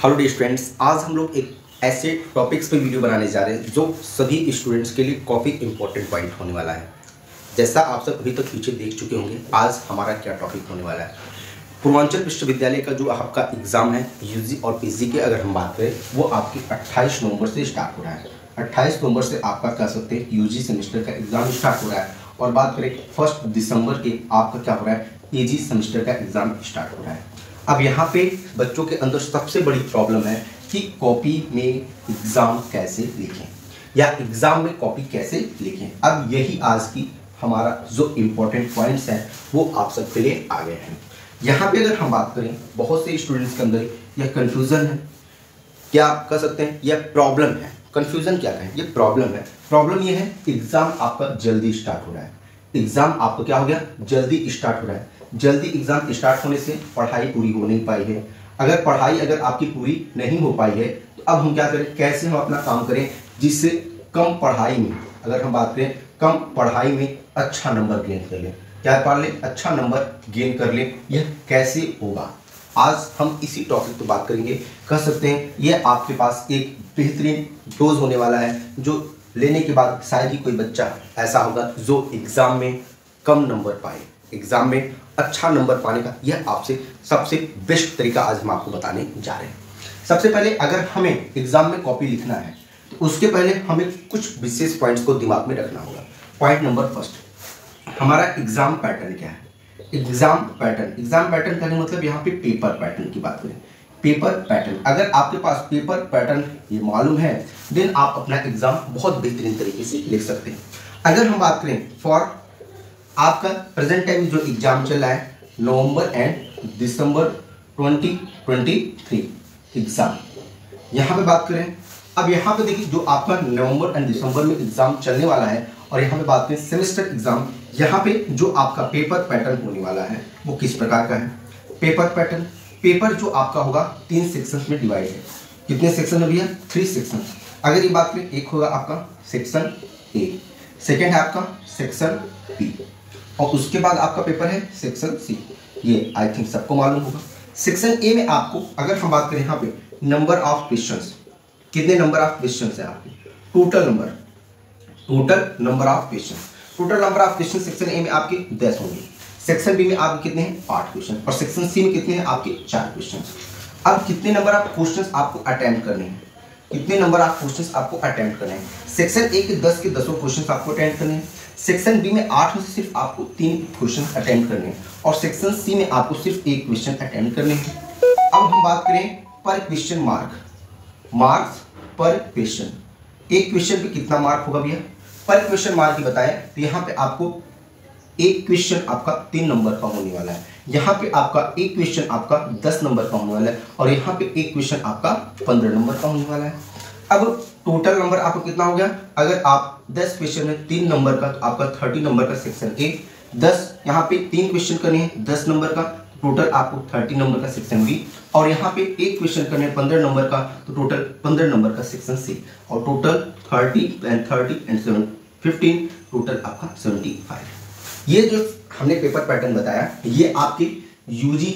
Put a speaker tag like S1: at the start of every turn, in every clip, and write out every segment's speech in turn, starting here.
S1: Hello dear students, आज हम लोग एक ऐसे टॉपिक्स पे वीडियो बनाने जा रहे हैं जो सभी स्टूडेंट्स के लिए काफ़ी इंपॉर्टेंट पॉइंट होने वाला है। जैसा आप सब अभी तक पीछे देख चुके होंगे, आज हमारा क्या टॉपिक होने वाला है। पूर्वांचल विश्वविद्यालय का जो आपका एग्ज़ाम है यूजी और पीजी की अगर हम बात करें, वो आपकी 28 नवंबर से स्टार्ट हो रहा है। 28 नवंबर से आपका कह सकते हैं यूजी सेमेस्टर का एग्ज़ाम स्टार्ट हो रहा है। और बात करें 1 दिसंबर के आपका क्या हो रहा है, पीजी सेमेस्टर का एग्ज़ाम स्टार्ट हो रहा है। अब यहाँ पे बच्चों के अंदर सबसे बड़ी प्रॉब्लम है कि कॉपी में एग्ज़ाम कैसे लिखें या एग्ज़ाम में कॉपी कैसे लिखें। अब यही आज की हमारा जो इम्पोर्टेंट पॉइंट्स हैं वो आप सबके लिए आ गए हैं। यहाँ पे अगर हम बात करें, बहुत से स्टूडेंट्स के अंदर यह कन्फ्यूज़न है, क्या कह सकते हैं यह प्रॉब्लम है। कन्फ्यूज़न क्या कहें, ये प्रॉब्लम है। प्रॉब्लम ये है एग्ज़ाम आपका जल्दी स्टार्ट हो रहा है। एग्ज़ाम आपका क्या हो गया, जल्दी स्टार्ट हो रहा है। जल्दी एग्ज़ाम स्टार्ट होने से पढ़ाई पूरी हो नहीं पाई है। अगर पढ़ाई आपकी पूरी नहीं हो पाई है तो अब हम क्या करें, कैसे हम अपना काम करें जिससे कम पढ़ाई में, अगर हम बात करें कम पढ़ाई में अच्छा नंबर गेन कर लें। क्या पढ़ लें, अच्छा नंबर गेन कर लें, यह कैसे होगा, आज हम इसी टॉपिक पर बात करेंगे। कह सकते हैं यह आपके पास एक बेहतरीन डोज होने वाला है, जो लेने के बाद शायद ही कोई बच्चा ऐसा होगा जो एग्ज़ाम में कम नंबर पाए। एग्ज़ाम में अच्छा नंबर पाने का यह आपसे सबसे बेस्ट तरीका आज हम आपको बताने जा रहे हैं। सबसे पहले अगर हमें एग्ज़ाम में कॉपी लिखना है तो उसके पहले हमें कुछ विशेष पॉइंट्स को दिमाग में रखना होगा। पॉइंट नंबर फर्स्ट, हमारा एग्ज़ाम पैटर्न क्या है। एग्ज़ाम पैटर्न का मतलब यहाँ पे पेपर पैटर्न की बात करें। पेपर पैटर्न, अगर आपके पास पेपर पैटर्न ये मालूम है देन आप अपना एग्ज़ाम बहुत बेहतरीन तरीके से लिख सकते हैं। अगर हम बात करें फॉर आपका प्रेजेंट टाइम जो एग्जाम चल रहा है, नवंबर एंड दिसंबर 2023 एग्जाम, यहाँ पे बात करें। अब यहाँ पे देखिए जो आपका नवंबर एंड दिसंबर में एग्जाम चलने वाला है और यहाँ पे बात करें सेमेस्टर एग्जाम, यहाँ पे जो आपका पेपर पैटर्न होने वाला है वो किस प्रकार का है। पेपर पैटर्न, पेपर जो आपका होगा 3 सेक्शन में डिवाइड है। कितने सेक्शन है भैया, 3 सेक्शन। अगर ये बात करें, एक होगा आपका सेक्शन ए, सेकेंड है आपका सेक्शन बी और उसके बाद आपका पेपर है सेक्शन सी। ये आई थिंक सबको मालूम होगा। सेक्शन ए में आपको अगर हम बात करें यहाँ पे नंबर ऑफ क्वेश्चंस, कितने नंबर ऑफ क्वेश्चंस है आपके, total number of question section A में आपके 10 होंगे। सेक्शन बी में आपके कितने हैं, 8 क्वेश्चन और सेक्शन सी में कितने हैं आपके 4 क्वेश्चन। अब कितने नंबर ऑफ क्वेश्चन आपको अटेम्प्ट करने हैं, कितने नंबर ऑफ क्वेश्चन आपको अटेम्प्ट करने हैं। सेक्शन ए के 10 के 10 क्वेश्चन आपको अटेम्प्ट करने हैं। सेक्शन बी में 8 में से सिर्फ आपको 3 क्वेश्चन अटेम्प्ट करने हैं और सेक्शन सी में आपको सिर्फ 1 क्वेश्चन अटेम्प्ट करने हैं। अब हम बात करें पर क्वेश्चन मार्क्स पर क्वेश्चन, एक क्वेश्चन पे कितना मार्क होगा भैया, पर क्वेश्चन मार्क ही बताएं तो यहाँ पे आपको एक क्वेश्चन आपका 3 नंबर का होने वाला है, यहाँ पे आपका एक क्वेश्चन आपका 10 नंबर का होने वाला है और यहाँ पे एक क्वेश्चन आपका 15 नंबर का होने वाला है। अब टोटल नंबर आपको कितना हो गया, अगर आप 10 क्वेश्चन है 3 नंबर का तो आपका 30 नंबर का सेक्शन ए, 10 यहाँ पे 3 क्वेश्चन करने हैं 10 नंबर का, टोटल आपको 30 नंबर का सेक्शन बी और यहाँ पे एक क्वेश्चन करने हैं 15 नंबर का तो टोटल 15 नंबर का सेक्शन सी और टोटल 30 एंड 7 15 टोटल आपका 75। ये जो हमने पेपर पैटर्न बताया ये आपके यूजी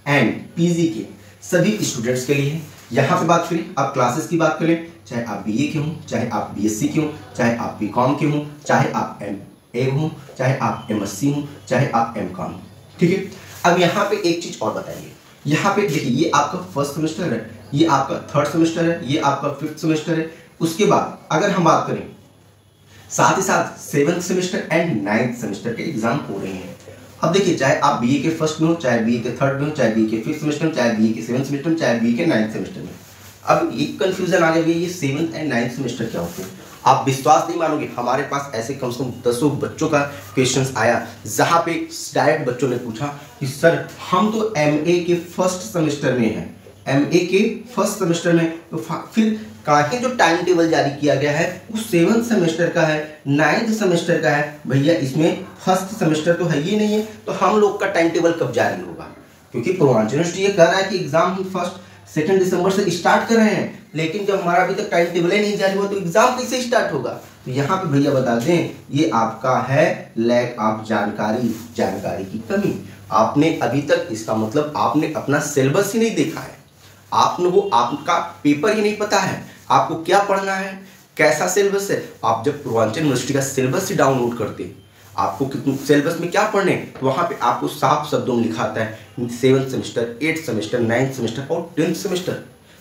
S1: एंड पीजी के सभी स्टूडेंट्स के लिए है। यहाँ पे बात करें, आप क्लासेस की बात करें, चाहे आप बीए के हों, चाहे आप बीएससी के हों, चाहे आप बीकॉम के हों, चाहे आप एमए हों, चाहे आप एमएससी हों, चाहे आप एमकॉम, ठीक है। अब यहाँ पे एक चीज और बताइए, यहाँ पे देखिए ये आपका फर्स्ट सेमेस्टर है, ये आपका थर्ड सेमेस्टर है, ये आपका 5th सेमेस्टर है। उसके बाद अगर हम बात करें साथ ही साथ 7th semester and 9th semester के एग्जाम हो रहे हैं। अब देखिए चाहे आप बीए के फर्स्ट में हो, चाहे बीए के थर्ड में हो, चाहे बीए के 5th सेमेस्टर में, चाहे बीए के 7th सेमेस्टर में, चाहे बीए के 9th सेमेस्टर में। अब एक कंफ्यूजन आ गया, ये 7th एंड 9th सेमेस्टर क्या होते हैं। आप विश्वास नहीं मानोगे, हमारे पास ऐसे कम से कम 10 बच्चों का क्वेश्चंस आया जहां पे डायरेक्ट बच्चों ने पूछा कि सर हम तो एमए के फर्स्ट सेमेस्टर में हैं, एमए के फर्स्ट सेमेस्टर में तो फिर काहे जो टाइम टेबल जारी किया गया है वो 7th सेमेस्टर का है, 9th सेमेस्टर का है, भैया इसमें फर्स्ट सेमेस्टर तो है ही नहीं है, तो हम लोग का टाइम टेबल कब जारी होगा। क्योंकि पूर्वांचल यूनिवर्सिटी ये कह रहा है कि एग्जाम हम 2 दिसंबर से स्टार्ट कर रहे हैं, लेकिन जब हमारा अभी तक टाइम टेबल ही नहीं जारी हुआ तो एग्जाम कैसे स्टार्ट होगा। तो यहाँ पे भैया बता दें ये आपका है लैक ऑफ जानकारी की कमी। आपने अभी तक, इसका मतलब आपने अपना सिलेबस ही नहीं देखा है, आपने वो आपका पेपर ही नहीं पता है, आपको क्या पढ़ना है, कैसा सिलेबस है। आप जब पूर्वांचल यूनिवर्सिटी का सिलेबस ही डाउनलोड करते, आपको कितने सिलेबस में क्या पढ़ने, तो वहाँ पे आपको साफ शब्दों में लिखा आता है 7th semester, 8th semester, 9th semester और 10th सेमेस्टर।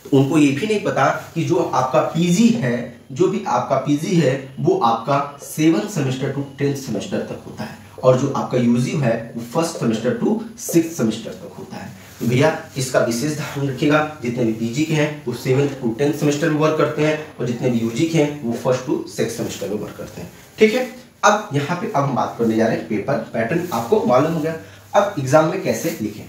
S1: तो उनको ये भी नहीं पता कि जो आपका पीजी है, जो भी आपका पीजी है वो आपका 7th semester two 10th semester तक होता है, और जो आपका यूजी है वो 1st semester two 6th semester तक होता है। तो भैया इसका विशेष ध्यान रखिएगा, जितने भी पीजी के हैं वो 7th टू 10th सेमेस्टर में वर्क करते हैं, और जितने भी यूजी के हैं वो 1st टू 6th सेमेस्टर में वर्क करते हैं। ठीक है, अब यहाँ पे अब हम बात करने जा रहे हैं पेपर पैटर्न, आपको मालूम हो गया। अब एग्जाम में कैसे लिखें।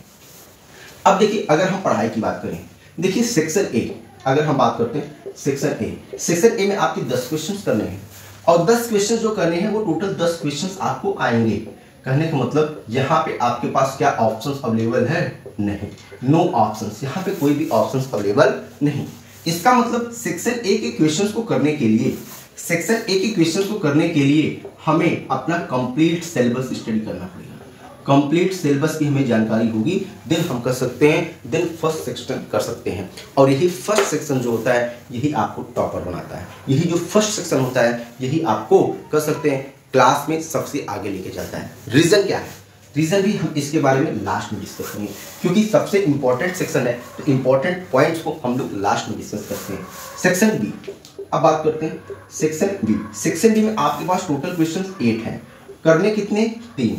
S1: अब देखिए अगर हम पढ़ाई की बात करें, देखिए सेक्शन ए, अगर हम बात करते हैं सेक्शन ए में आपके 10 क्वेश्चंस करने हैं, और 10 क्वेश्चंस जो करने हैं वो टोटल 10 क्वेश्चंस आपको आएंगे। कहने का मतलब यहाँ पे आपके पास क्या ऑप्शंस अवेलेबल है, नहीं, नो ऑप्शंस, यहाँ पे कोई भी ऑप्शंस अवेलेबल नहीं। इसका मतलब सेक्शन ए के क्वेश्चंस को करने के लिए, सेक्शन ए के क्वेश्चंस को करने के लिए हमें अपना कंप्लीट सिलेबस स्टडी करना पड़ेगा। कंप्लीट सिलेबस की हमें जानकारी होगी, देन हम कर सकते हैं, देन फर्स्ट सेक्शन कर सकते हैं। और यही फर्स्ट सेक्शन जो होता है यही आपको टॉपर बनाता है। यही जो फर्स्ट सेक्शन होता है यही आपको कर सकते हैं क्लास में सबसे आगे लेके जाता है। रीजन क्या है, रीजन भी हम इसके बारे में लास्ट में डिस्कस करेंगे, क्योंकि सबसे इंपॉर्टेंट सेक्शन है, तो इंपॉर्टेंट पॉइंट्स को हम लोग लास्ट में डिस्कस करते हैं। सेक्शन बी, अब बात करते हैं सेक्शन बी। सेक्शन बी में आपके पास टोटल क्वेश्चंस 8 हैं, करने कितने, 3,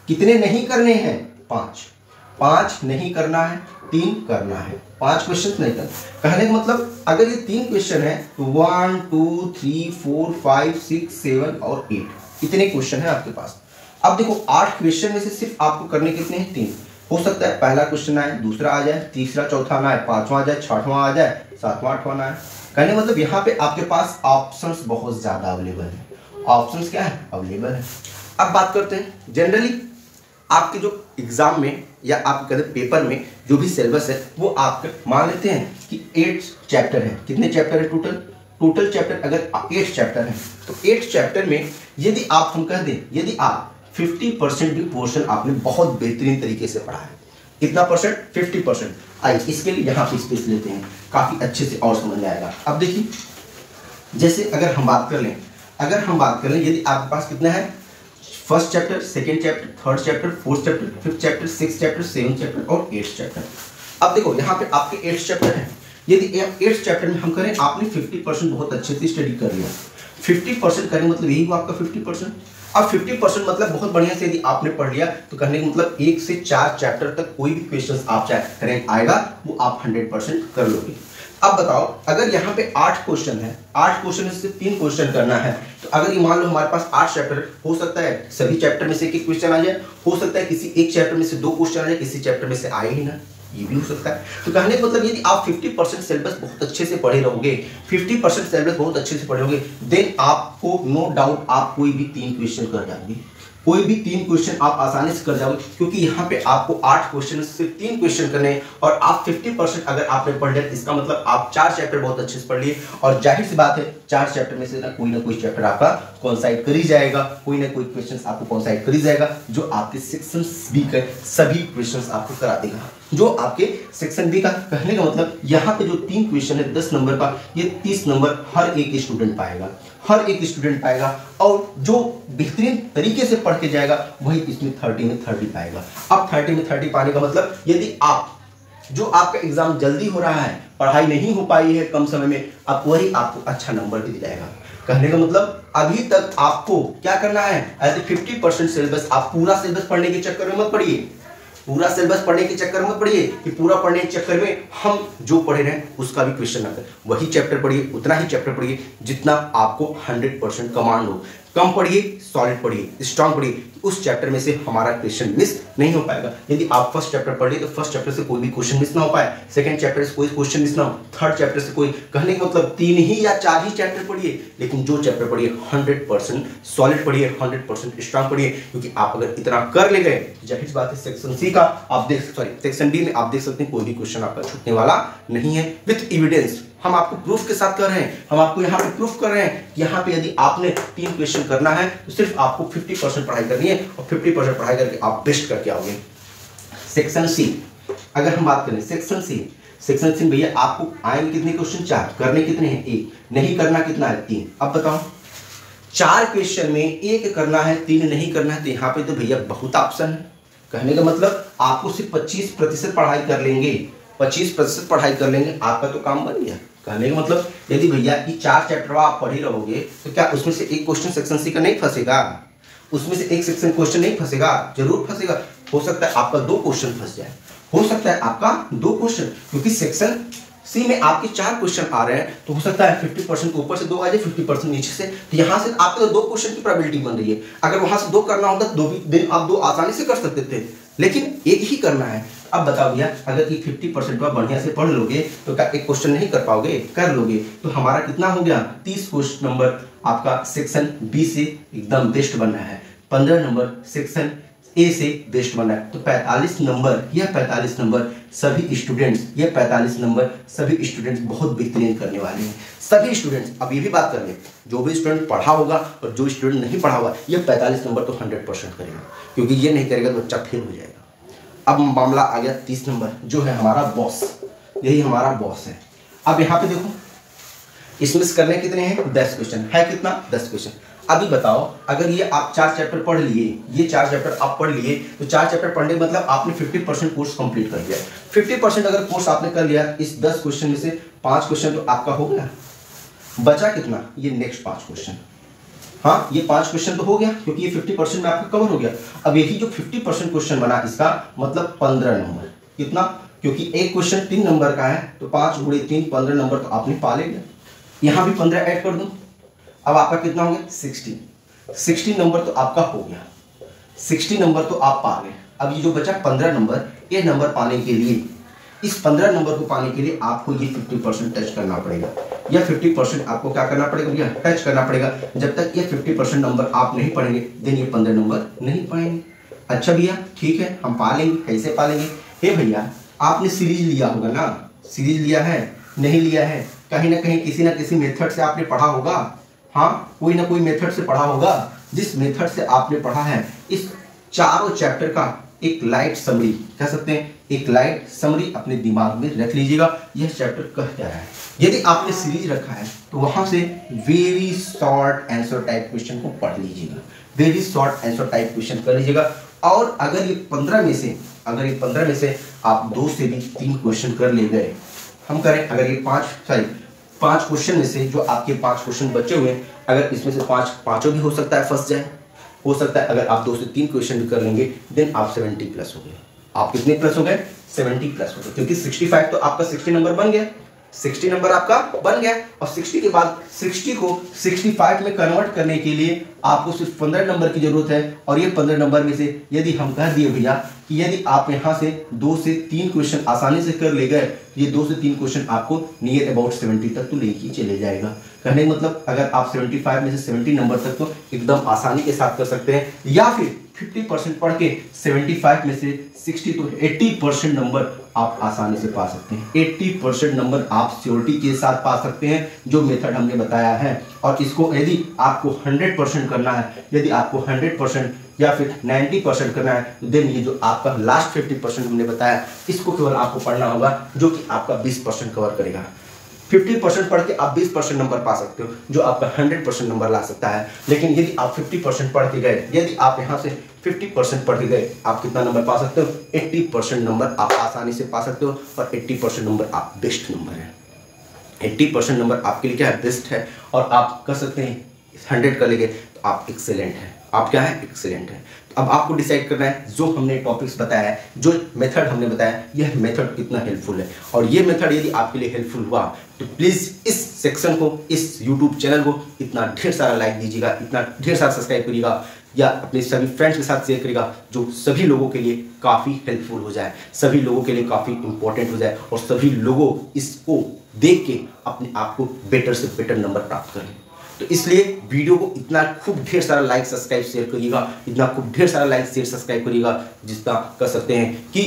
S1: कितने नहीं करने हैं, 5 नहीं करना है, 3 करना है, 5 क्वेश्चन नहीं करना। कहने का मतलब अगर ये 3 क्वेश्चन है तो 1 2 3 4 5 6 7 और 8 इतने क्वेश्चन है आपके पास। अब देखो 8 क्वेश्चन में से सिर्फ आपको करने कितने हैं, 3। हो सकता है पहला क्वेश्चन आए, दूसरा आ जाए, तीसरा चौथा ना आए, 5वां आ जाए, 6वां आ जाए, 7वां 8वां ना आए। कहने मतलब यहाँ पे आपके पास ऑप्शंस बहुत ज्यादा अवेलेबल है। ऑप्शंस क्या है, अवेलेबल है। अब बात करते हैं जनरली आपके जो एग्जाम में या आप कहते पेपर में जो भी सिलेबस है वो आप मान लेते हैं कि 8 चैप्टर है। कितने चैप्टर है टोटल चैप्टर अगर 8 चैप्टर है तो 8 चैप्टर में यदि आप हम कह दें, यदि आप 50% भी पोर्शन आपने बहुत बेहतरीन तरीके से पढ़ा है, कितना परसेंट, 50%। आइए इसके लिए यहाँ पे स्पेस लेते हैं, काफी अच्छे से और समझ में आएगा। अब देखिए जैसे अगर हम बात कर लें, यदि आपके पास कितना है, first chapter, second chapter, third chapter, fourth chapter, fifth chapter, six chapter, seventh chapter और 8th चैप्टर। अब देखो यहाँ पे आपके 8 चैप्टर है। यदि 8th चैप्टर में हम करें, आपने 50% बहुत अच्छे से स्टडी कर लिया। 50% करें मतलब यही हुआ आपका 50%। अब 50% मतलब बहुत बढ़िया से यदि आपने पढ़ लिया तो कहने का मतलब 1 से 4 चैप्टर तक कोई भी क्वेश्चन आप चाहे करें आएगा वो आप 100% कर लोगे। अब बताओ अगर यहाँ पे 8 क्वेश्चन है, 8 क्वेश्चन में से 3 क्वेश्चन करना है, तो अगर ये मान लो हमारे पास 8 चैप्टर, हो सकता है सभी चैप्टर में से एक क्वेश्चन आ जाए, हो सकता है किसी एक चैप्टर में से 2 क्वेश्चन आ जाए, किसी चैप्टर में से आए ही ना, ये भी हो सकता है। तो कहने का मतलब यदि आप 50% सिलेबस बहुत अच्छे से पढ़े रहोगे, 50% सिलेबस बहुत अच्छे से पढ़े रहोगे, देन आपको नो डाउट आप कोई भी 3 क्वेश्चन कर जाओगे, कोई भी 3 क्वेश्चन आप आसानी से कर जाओगे, क्योंकि यहाँ पे आपको 8 क्वेश्चन से 3 क्वेश्चन करने हैं और आप 50% अगर आपने पढ़ लिया, इसका मतलब आप 4 चैप्टर बहुत अच्छे से पढ़ लिए। और जाहिर सी बात है 4 चैप्टर में से ना कोई चैप्टर आपका कॉन्साइड कर ही जाएगा, कोई ना कोई क्वेश्चन आपको कॉन्साइड कर ही जाएगा, जो आपके सेक्शन बी के सभी क्वेश्चन आपको करा देगा। जो आपके सेक्शन बी का कहने का मतलब यहाँ पे जो 3 क्वेश्चन है 10 नंबर का, ये 30 नंबर हर एक स्टूडेंट पाएगा, और जो बेहतरीन तरीके से पढ़ के जाएगा वही इसमें 30 में 30 पाएगा। अब 30 में 30 पाने का मतलब यदि आप जो आपका एग्जाम जल्दी हो रहा है, पढ़ाई नहीं हो पाई है कम समय में, अब वही आपको अच्छा नंबर भी दिलाएगा। कहने का मतलब अभी तक आपको क्या करना है, ऐसे 50% सिलेबस, आप पूरा सिलेबस पढ़ने के चक्कर में मत पड़िए, पूरा सिलेबस पढ़ने के चक्कर में पढ़िए कि पूरा पढ़ने के चक्कर में हम जो पढ़े रहे उसका भी क्वेश्चन ना करें। वही चैप्टर पढ़िए, उतना ही चैप्टर पढ़िए जितना आपको 100% कमांड हो। कम पढ़िए, सॉलिड पढ़िए, स्ट्रांग पढ़िए, उस चैप्टर में से हमारा क्वेश्चन मिस नहीं हो पाएगा। यदि आप फर्स्ट चैप्टर पढ़ लिए तो फर्स्ट चैप्टर से कोई भी क्वेश्चन मिस ना हो पाए, सेकंड चैप्टर से कोई क्वेश्चन मिस ना हो, थर्ड चैप्टर से कोई, कहने का मतलब 3 ही या 4 ही चैप्टर पढ़िए, लेकिन जो चैप्टर पढ़िए 100% सॉलिड पढ़िए, 100% स्ट्रांग पढ़िए, क्योंकि आप अगर इतना कर ले गए, जाहिर बात है सेक्शन सी का आप सेक्शन डी में आप देख सकते हैं कोई भी क्वेश्चन आपका छूटने वाला नहीं है। विथ एविडेंस हम आपको प्रूफ के साथ कर रहे हैं, हम आपको यहाँ पे प्रूफ कर रहे हैं कि यहाँ पे यदि आपने 3 क्वेश्चन करना है तो सिर्फ आपको 50% पढ़ाई करनी है और 50% पढ़ाई करके आप बेस्ट करके आओगे। सेक्शन सी, अगर हम बात करें सेक्शन सी भैया आपको आएंगे कितने क्वेश्चन, 4, करने कितने हैं, 1, नहीं करना कितना है, 3। अब बताओ 4 क्वेश्चन में 1 करना है, 3 नहीं करना है, तो यहाँ पे तो भैया बहुत ऑप्शन है। कहने का मतलब आपको सिर्फ 25% पढ़ाई कर लेंगे, 25% पढ़ाई कर लेंगे, आपका तो काम बन गया। कहने का मतलब यदि भैया ये 4 चैप्टर आप पढ़ ही रहोगे तो क्या उसमें से एक क्वेश्चन सेक्शन सी का नहीं फंसेगा, उसमें से एक सेक्शन क्वेश्चन नहीं फंसेगा, जरूर फंसेगा। हो सकता है आपका 2 क्वेश्चन फंस जाए, हो सकता है आपका 2 क्वेश्चन, क्योंकि सेक्शन सी में आपके 4 क्वेश्चन आ रहे हैं, तो हो सकता है 50% ऊपर से 2 आ जाए, 50% नीचे से, तो यहाँ से आपके तो 2 क्वेश्चन की प्रोबेबिलिटी बन रही है। अगर वहां से 2 करना होता तो 2 दिन आप 2 आसानी से कर सकते थे, लेकिन एक ही करना है। अब बताओ भैया अगर ये 50% आप बढ़िया से पढ़ लोगे तो क्या एक क्वेश्चन नहीं कर पाओगे, कर लोगे। तो हमारा कितना हो गया, 30 क्वेश्चन नंबर आपका सेक्शन बी से एकदम बेस्ट बनना है, 15 नंबर सेक्शन ए से बेस्ट बनना है। तो 45 नंबर, यह 45 नंबर सभी स्टूडेंट्स, यह 45 नंबर सभी स्टूडेंट्स बहुत बेहतरीन करने वाले हैं। सभी स्टूडेंट्स, अब ये भी बात कर लें, जो भी स्टूडेंट पढ़ा होगा और जो स्टूडेंट नहीं पढ़ा होगा, यह 45 नंबर तो 100% करेगा, क्योंकि ये नहीं करेगा तो बच्चा फेल हो जाएगा। अब मामला आ गया 30 नंबर, जो है हमारा बॉस, यही हमारा बॉस है। अब यहाँ पे देखो इसमें से करने कितने हैं, 10 क्वेश्चन है, कितना, 10 क्वेश्चन। अभी बताओ अगर ये आप 4 चैप्टर पढ़ लिए, ये 4 चैप्टर आप पढ़ लिए, तो 4 चैप्टर पढ़ने का मतलब आपने 50% कोर्स कंप्लीट कर लिया। 50% अगर कोर्स आपने कर लिया, इस 10 क्वेश्चन में से 5 क्वेश्चन तो आपका हो गया, बचा कितना, ये नेक्स्ट 5 क्वेश्चन। हाँ ये 5 क्वेश्चन तो हो गया, क्योंकि ये 50% में आपका कवर हो गया। अब यही जो 50% क्वेश्चन बना, इसका मतलब 15 नंबर, कितना, क्योंकि एक क्वेश्चन 3 नंबर का है, तो 5 × 3 15 नंबर तो आपने पा लेंगे। यहाँ भी 15 ऐड कर दूं, अब आपका कितना हो गया, 60 नंबर तो आपका हो गया, 60 नंबर तो आप पा गए। अब ये जो बचा 15 नंबर, ये नंबर पाने के लिए, इस 15 नंबर को पाने के लिए आपको ये 50% टच करना पड़ेगा, या 50% आपको क्या करना पड़ेगा भैया, टच करना पड़ेगा। जब तक ये 50% नंबर आप नहीं पढ़ेंगे देन ये 15 नंबर नहीं पाएंगे। अच्छा भैया ठीक है, हम पा लेंगे, कैसे पा लेंगे। हे भैया आपने सीरीज लिया होगा ना, सीरीज लिया है, नहीं लिया है, कहीं ना कहीं किसी ना किसी मेथड से आपने पढ़ा होगा, हाँ कोई ना कोई मेथड से पढ़ा होगा। जिस मेथड से आपने पढ़ा है, इस चारों चैप्टर का एक लाइट समरी, कह सकते हैं एक लाइट समरी अपने दिमाग में रख लीजिएगा, यह चैप्टर कह क्या रहा है। यदि आपने सीरीज रखा है तो वहां से very short answer type question को पढ़ लीजिएगा, very short answer type question कर लीजिएगा। और अगर ये 15 में से, अगर ये 15 में से आप 2 से भी 3 क्वेश्चन कर ले गए, हम करें अगर ये 5 क्वेश्चन में से जो आपके 5 क्वेश्चन बचे हुए, अगर इसमें से 5 भी हो सकता है फंस जाए, हो सकता है अगर आप 2 से 3 क्वेश्चन भी कर लेंगे देन आप 70 प्लस हो गए। आप कितने प्लस हो गए, 70 प्लस हो गए, क्योंकि 65 तो आपका 60 नंबर बन गया, 60 नंबर आपका बन गया। और 60 के बाद 60 को 65 में कन्वर्ट करने के लिए आपको सिर्फ 15 नंबर की जरूरत है। और ये 15 नंबर में से यदि हम कह दिए भैया कि यदि आप यहाँ से 2 से 3 क्वेश्चन आसानी से कर ले गए, ये 2 से 3 क्वेश्चन आपको नियर अबाउट 70 तक तो लेके चले जाएगा। कहने का मतलब अगर आप 75 में से 70 नंबर तक तो एकदम आसानी के साथ कर सकते हैं, या फिर 50% पढ़ के 75 में से 60 तो 80% नंबर आप आसानी से पा सकते हैं। 80% नंबर आप श्योरिटी के साथ पा सकते हैं, जो मेथड हमने बताया है। और इसको यदि आपको 100% करना है, यदि आपको 100% या फिर 90% करना है, तो देन ये जो आपका लास्ट 50% हमने बताया, इसको केवल आपको पढ़ना होगा, जो कि आपका 20% कवर करेगा। 50% पढ़ के आप 20% नंबर पा सकते हो, जो आपका 100% नंबर ला सकता है। लेकिन यदि आप 50% पढ़ के गए, यदि आप यहाँ से 50% पढ़ के गए, आप कितना नंबर पा सकते हो, 80% नंबर आप आसानी से पा सकते हो। और 80% नंबर आप बेस्ट नंबर है, 80% नंबर आपके लिए क्या है, बेस्ट है। और आप कर सकते हैं 100 कर लेंगे तो आप एक्सेलेंट है, आप क्या है, एक्सेलेंट है। अब आपको डिसाइड करना है, जो हमने टॉपिक्स बताया है, जो मेथड हमने बताया, यह मेथड कितना हेल्पफुल है। और ये मेथड यदि आपके लिए हेल्पफुल हुआ तो प्लीज़ इस सेक्शन को, इस यूट्यूब चैनल को इतना ढेर सारा लाइक दीजिएगा, इतना ढेर सारा सब्सक्राइब करिएगा, या अपने सभी फ्रेंड्स के साथ शेयर करिएगा, जो सभी लोगों के लिए काफ़ी हेल्पफुल हो जाए, सभी लोगों के लिए काफ़ी इंपॉर्टेंट हो जाए, और सभी लोगों इसको देख के अपने आप को बेटर से बेटर नंबर प्राप्त करें। तो इसलिए वीडियो को इतना खूब ढेर सारा लाइक सब्सक्राइब शेयर करिएगा, इतना खूब ढेर सारा लाइक शेयर सब्सक्राइब करिएगा, जिसका कर सकते हैं कि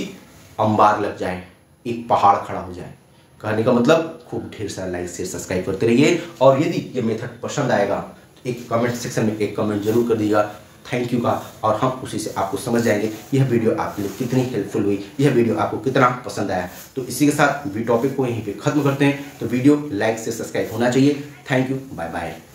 S1: अंबार लग जाए, एक पहाड़ खड़ा हो जाए। कहने का मतलब खूब ढेर सारा लाइक शेयर सब्सक्राइब करते रहिए। और यदि ये मेथड पसंद आएगा तो एक कमेंट सेक्शन में एक कमेंट जरूर कर दीजिएगा। थैंक यू का, और हम उसी से आपको समझ जाएंगे यह वीडियो आपके लिए कितनी हेल्पफुल हुई, यह वीडियो आपको कितना पसंद आया। तो इसी के साथ टॉपिक को यहीं पे खत्म करते हैं। तो वीडियो लाइक से सब्सक्राइब होना चाहिए। Thank you, bye bye.